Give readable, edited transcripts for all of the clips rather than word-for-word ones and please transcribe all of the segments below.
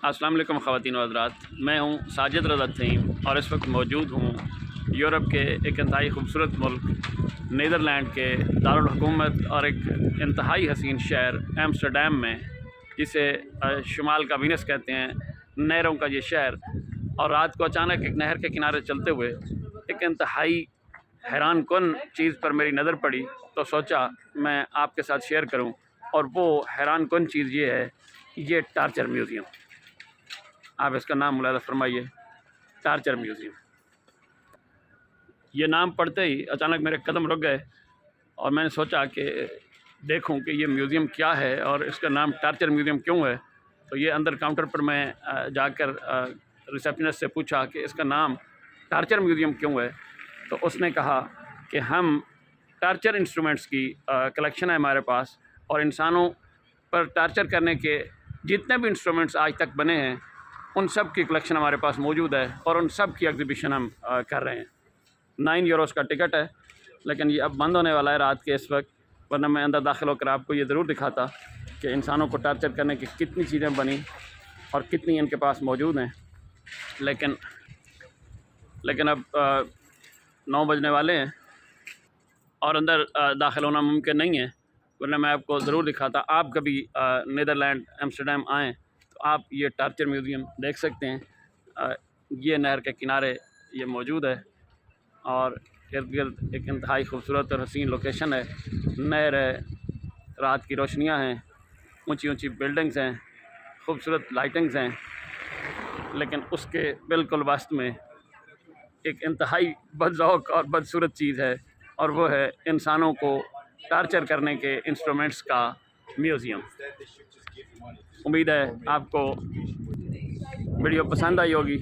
अस्सलाम वालेकुम ख़वातीन व हज़रात, मैं हूँ साजिद रज़ा तहीम और इस वक्त मौजूद हूँ यूरोप के एक इंतहाई खूबसूरत मुल्क नीदरलैंड के दारुल हुकूमत और एक इंतहाई हसीन शहर एम्स्टरडम में, जिसे शुमाल का वीनस कहते हैं, नहरों का ये शहर। और रात को अचानक एक नहर के किनारे चलते हुए एक इंतहाई हैरान कुन चीज़ पर मेरी नज़र पड़ी, तो सोचा मैं आपके साथ शेयर करूं। और वो हैरान कुन चीज़ ये है, ये टार्चर म्यूज़ियम। आप इसका नाम मुलाहिज़ा फरमाइए, टार्चर म्यूज़ियम। ये नाम पढ़ते ही अचानक मेरे कदम रुक गए और मैंने सोचा कि देखूं कि ये म्यूज़ियम क्या है और इसका नाम टार्चर म्यूज़ियम क्यों है। तो ये अंदर काउंटर पर मैं जाकर रिसेप्शनिस्ट से पूछा कि इसका नाम टार्चर म्यूज़ियम क्यों है। तो उसने कहा कि हम टार्चर इंस्ट्रूमेंट्स की कलेक्शन है हमारे पास, और इंसानों पर टार्चर करने के जितने भी इंस्ट्रूमेंट्स आज तक बने हैं उन सब की कलेक्शन हमारे पास मौजूद है, और उन सब की एग्ज़िबिशन हम कर रहे हैं। 9 यूरोज़ का टिकट है, लेकिन ये अब बंद होने वाला है रात के इस वक्त, वरना मैं अंदर दाखिल होकर आपको ये ज़रूर दिखाता कि इंसानों को टार्चर करने की कितनी चीज़ें बनी और कितनी इनके पास मौजूद हैं। लेकिन अब 9 बजने वाले हैं और अंदर दाखिल होना मुमकिन नहीं है, वरना मैं आपको ज़रूर दिखाता। आप कभी नीदरलैंड एम्स्टरडम आएँ तो आप ये टार्चर म्यूज़ियम देख सकते हैं। ये नहर के किनारे ये मौजूद है और इर्द गिर्द एक इंतहाई खूबसूरत और हसीन लोकेशन है। नहर है, रात की रोशनियाँ हैं, ऊंची ऊंची बिल्डिंग्स हैं, खूबसूरत लाइटिंग्स हैं, लेकिन उसके बिल्कुल वस्त में एक इंतहाई बदज़ौक़ और बदसूरत चीज़ है, और वो है इंसानों को टार्चर करने के इंस्ट्रूमेंट्स का म्यूज़ियम। उम्मीद है आपको वीडियो पसंद आई होगी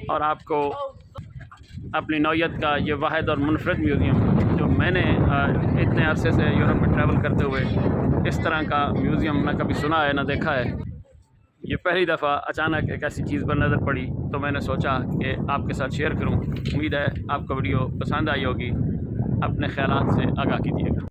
और आपको अपनी नौयत का ये वाहिद और मुनफरद म्यूज़ियम, जो मैंने इतने अरसे से यूरोप में ट्रैवल करते हुए इस तरह का म्यूज़ियम ना कभी सुना है ना देखा है, ये पहली दफ़ा अचानक एक ऐसी चीज़ पर नज़र पड़ी, तो मैंने सोचा कि आपके साथ शेयर करूं। उम्मीद है आपको वीडियो पसंद आई होगी। अपने ख़यालात से आगाह कीजिएगा।